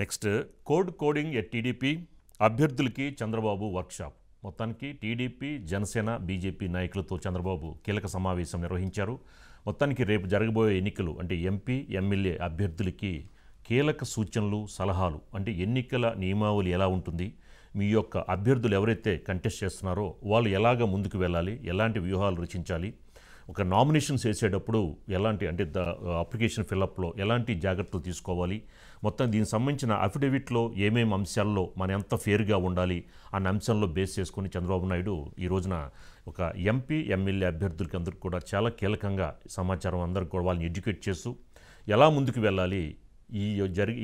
Next coding at TDP అభ్యర్థులకి Chandrababu workshop. మొత్తానికి TDP, Janasena, BJP నాయకులతో చంద్రబాబు కీలక సమావేశం నిర్వహించారు. మొత్తానికి రేపు జరగబోయే ఎన్నికలు అంటే ఎంపీ, ఎమ్మెల్యే అభ్యర్థులకి కీలక సూచనలు, సలహాలు అంటే ఎన్నికల నియమావళి ఎలా ఉంటుంది, మీ యొక్క అభ్యర్థులు ఎవరైతే కంటెస్ట్ చేస్తున్నారో వాళ్ళు ఎలాగ ముందుకు వెళ్ళాలి, ఎలాంటి వ్యూహాలు రచించాలి, ఒక నామినేషన్స్ వేసేటప్పుడు ఎలాంటి అంటే అప్లికేషన్ ఫిల్అప్లో ఎలాంటి జాగ్రత్తలు తీసుకోవాలి, మొత్తం దీనికి సంబంధించిన అఫిడవిట్లో ఏమేమి అంశాల్లో మన ఎంత ఫేర్గా ఉండాలి అన్న అంశంలో బేస్ చేసుకుని చంద్రబాబు నాయుడు ఈ రోజున ఒక ఎంపీ, ఎమ్మెల్యే అభ్యర్థులకి అందరికీ కూడా చాలా కీలకంగా సమాచారం అందరికీ కూడా వాళ్ళని ఎడ్యుకేట్ చేస్తూ ఎలా ముందుకు వెళ్ళాలి,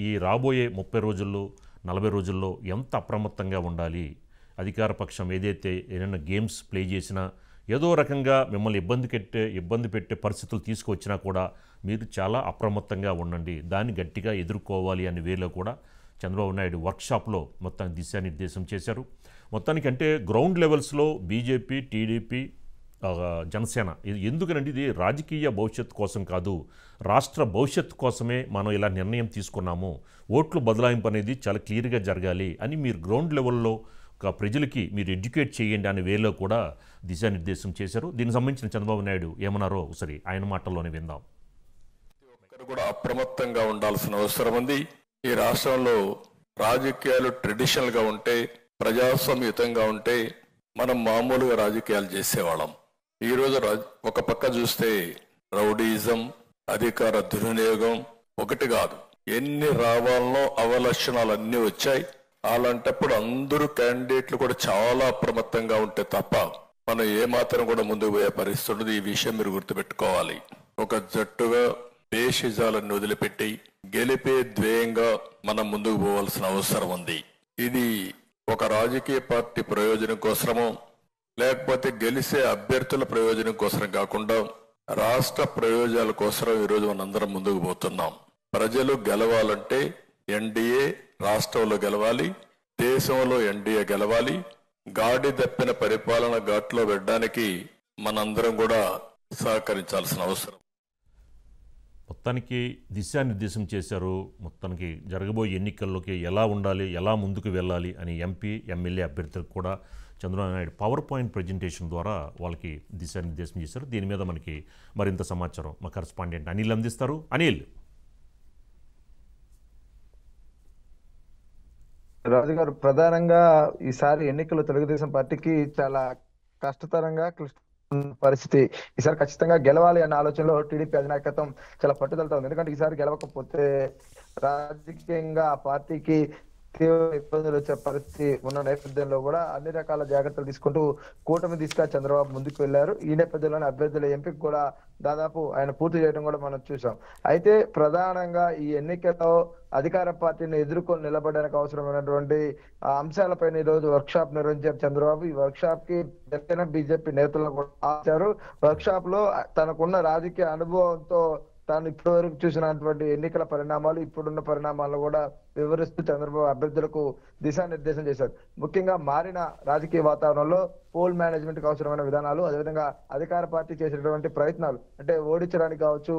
ఈ రాబోయే 30 రోజుల్లో 40 రోజుల్లో ఎంత అప్రమత్తంగా ఉండాలి, అధికార పక్షం ఏదైతే ఏదైనా గేమ్స్ ప్లే చేసినా ఏదో రకంగా మిమ్మల్ని ఇబ్బంది పెట్టే పరిస్థితులు తీసుకువచ్చినా కూడా మీరు చాలా అప్రమత్తంగా ఉండండి, దాన్ని గట్టిగా ఎదుర్కోవాలి అనే వేలో కూడా చంద్రబాబు నాయుడు వర్క్షాప్లో మొత్తం దిశానిర్దేశం చేశారు. మొత్తానికి అంటే గ్రౌండ్ లెవెల్స్లో బీజేపీ, టీడీపీ, జనసేన ఇది ఎందుకనంటే ఇది రాజకీయ భవిష్యత్తు కోసం కాదు, రాష్ట్ర భవిష్యత్తు కోసమే మనం ఇలా నిర్ణయం తీసుకున్నాము, ఓట్లు బదలాయింపు అనేది చాలా క్లియర్గా జరగాలి అని మీరు గ్రౌండ్ లెవెల్లో ప్రజలకి మీరు ఎడ్యుకేట్ చేయండి అనే వేలో కూడా దిశానిర్దేశం చేశారు. దీనికి సంబంధించిన చంద్రబాబు నాయుడు ఏమన్నారో ఒకసారి ఆయన మాటల్లోనే విందాం. ఒక్కరు కూడా అప్రమత్తంగా ఉండాల్సిన అవసరం ఉంది. ఈ రాష్ట్రంలో రాజకీయాలు ట్రెడిషనల్ గా ఉంటే, ప్రజాస్వామ్యయుతంగా ఉంటే మనం మామూలుగా రాజకీయాలు చేసేవాళ్ళం. ఈరోజు ఒక పక్క చూస్తే రౌడీయిజం, అధికార దుర్వినియోగం ఒకటి కాదు, ఎన్ని రావాలనో అవలక్షణాలు అన్నీ వచ్చాయి. అలాంటప్పుడు అందరూ క్యాండిడేట్లు కూడా చాలా అప్రమత్తంగా ఉంటే తప్ప మనం ఏమాత్రం కూడా ముందుకు పోయే పరిస్థితి ఉండదు. ఈ విషయం మీరు గుర్తుపెట్టుకోవాలి. ఒక జట్టుగా పేషిజాలను వదిలిపెట్టి గెలిపే ధ్యేయంగా మనం ముందుకు పోవాల్సిన అవసరం ఉంది. ఇది ఒక రాజకీయ పార్టీ ప్రయోజనం కోసమో లేకపోతే గెలిచే అభ్యర్థుల ప్రయోజనం కోసం కాకుండా రాష్ట్ర ప్రయోజనాల కోసం ఈరోజు మనందరం ముందుకు పోతున్నాం. ప్రజలు గెలవాలంటే ఎన్డీఏ రాష్ట్రంలో గెలవాలి, దేశంలో ఎన్డీఏ గెలవాలి. గాడి తప్పిన పరిపాలన ఘాట్లో పెట్టడానికి మనందరం కూడా సహకరించాల్సిన అవసరం. మొత్తానికి దిశానిర్దేశం చేశారు. మొత్తానికి జరగబోయే ఎన్నికల్లోకి ఎలా ఉండాలి, ఎలా ముందుకు వెళ్ళాలి అని ఎంపీ, ఎమ్మెల్యే అభ్యర్థులకు కూడా Chandrababu Naidu power point presentation ద్వారా వాళ్ళకి దిశానిర్దేశం చేశారు. దీని మీద మనకి మరింత సమాచారం మా కరెస్పాండెంట్ అనిల్ అందిస్తారు. అనిల్. రాజు గారు, ప్రధానంగా ఈసారి ఎన్నికలు తెలుగుదేశం పార్టీకి చాలా కష్టతరంగా పరిస్థితి. ఈసారి ఖచ్చితంగా గెలవాలి అన్న ఆలోచనలో టీడీపీ అధినాయకత్వం చాలా పట్టుదలతో ఉంది. ఎందుకంటే ఈసారి గెలవకపోతే రాజకీయంగా ఆ పార్టీకి తీవ్ర ఇబ్బందులు వచ్చే పరిస్థితి ఉన్న నేపథ్యంలో కూడా అన్ని రకాల జాగ్రత్తలు తీసుకుంటూ కూటమి దిశగా చంద్రబాబు ముందుకు వెళ్లారు. ఈ నేపథ్యంలోనే అభ్యర్థుల ఎంపిక కూడా దాదాపు ఆయన పూర్తి చేయడం కూడా మనం చూసాం. అయితే ప్రధానంగా ఈ ఎన్నికల్లో అధికార పార్టీని ఎదుర్కొని నిలబడడానికి అవసరమైనటువంటి అంశాలపైన ఈ రోజు వర్క్ షాప్ నిర్వహించారు చంద్రబాబు. ఈ వర్క్ షాప్ కి జనసేన, బీజేపీ నేతలను కూడా ఆచారు. వర్క్ షాప్ లో తనకున్న రాజకీయ అనుభవంతో తాను ఇప్పటివరకు చూసినటువంటి ఎన్నికల పరిణామాలు, ఇప్పుడున్న పరిణామాలను కూడా వివరిస్తూ చంద్రబాబు అభ్యర్థులకు దిశానిర్దేశం చేశారు. ముఖ్యంగా మారిన రాజకీయ వాతావరణంలో పోల్ మేనేజ్మెంట్ కి అవసరమైన విధానాలు, అదేవిధంగా అధికార పార్టీ చేసినటువంటి ప్రయత్నాలు అంటే ఓడించడానికి కావచ్చు,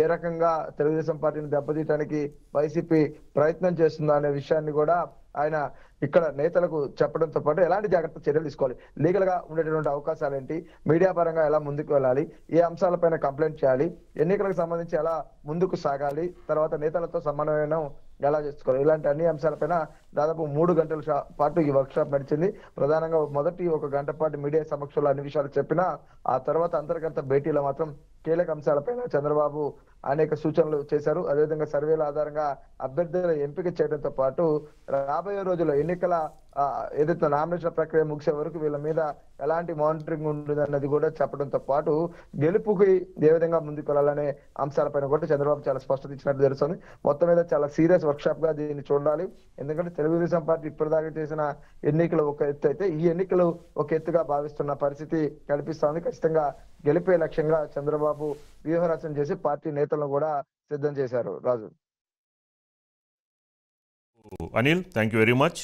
ఏ రకంగా తెలుగుదేశం పార్టీని దెబ్బతీయడానికి వైసీపీ ప్రయత్నం చేస్తుందో అనే విషయాన్ని కూడా ఆయన ఇక్కడ నేతలకు చెప్పడంతో పాటు ఎలాంటి జాగ్రత్త చర్యలు తీసుకోవాలి, లీగల్ గా ఉండేటువంటి అవకాశాలు ఏంటి, మీడియా పరంగా ఎలా ముందుకు వెళ్ళాలి, ఏ అంశాలపైన కంప్లైంట్ చేయాలి, ఎన్నికలకు సంబంధించి ఎలా ముందుకు సాగాలి, తర్వాత నేతలతో సమన్వయం ఎలా చేసుకోవాలి, ఇలాంటి అన్ని అంశాలపైన దాదాపు 3 గంటల పాటు ఈ వర్క్ షాప్ నడిచింది. ప్రధానంగా మొదటి 1 గంట పాటు మీడియా సమక్షంలో అన్ని విషయాలు చెప్పినా ఆ తర్వాత అంతర్గత భేటీలో మాత్రం కీలక అంశాలపైన చంద్రబాబు అనేక సూచనలు చేశారు. అదేవిధంగా సర్వేల ఆధారంగా అభ్యర్థుల ఎంపిక చేయడంతో పాటు రాబోయే రోజుల్లో ఎన్నికల ఏదైతే నామినేషన్ ప్రక్రియ ముగిసే వరకు వీళ్ళ మీద ఎలాంటి మానిటరింగ్ ఉంటుంది అన్నది కూడా చెప్పడంతో పాటు గెలుపుకి ఏ విధంగా ముందుకు వెళ్ళాలనే అంశాలపైన కూడా చంద్రబాబు చాలా స్పష్టత ఇచ్చినట్టు తెలుస్తుంది. మొత్తం మీద చాలా సీరియస్ వర్క్ షాప్ గా దీన్ని చూడాలి. ఎందుకంటే తెలుగుదేశం పార్టీ ఇప్పటిదాకా చేసిన ఎన్నికలు ఒక ఎత్తు అయితే ఈ ఎన్నికలు ఒక ఎత్తుగా భావిస్తున్న పరిస్థితి కనిపిస్తోంది. ఖచ్చితంగా గెలిపే లక్ష్యంగా చంద్రబాబు వ్యూహరచన చేసి పార్టీ నేతలను కూడా సిద్ధం చేశారు. Raju. Anil, thank you very much.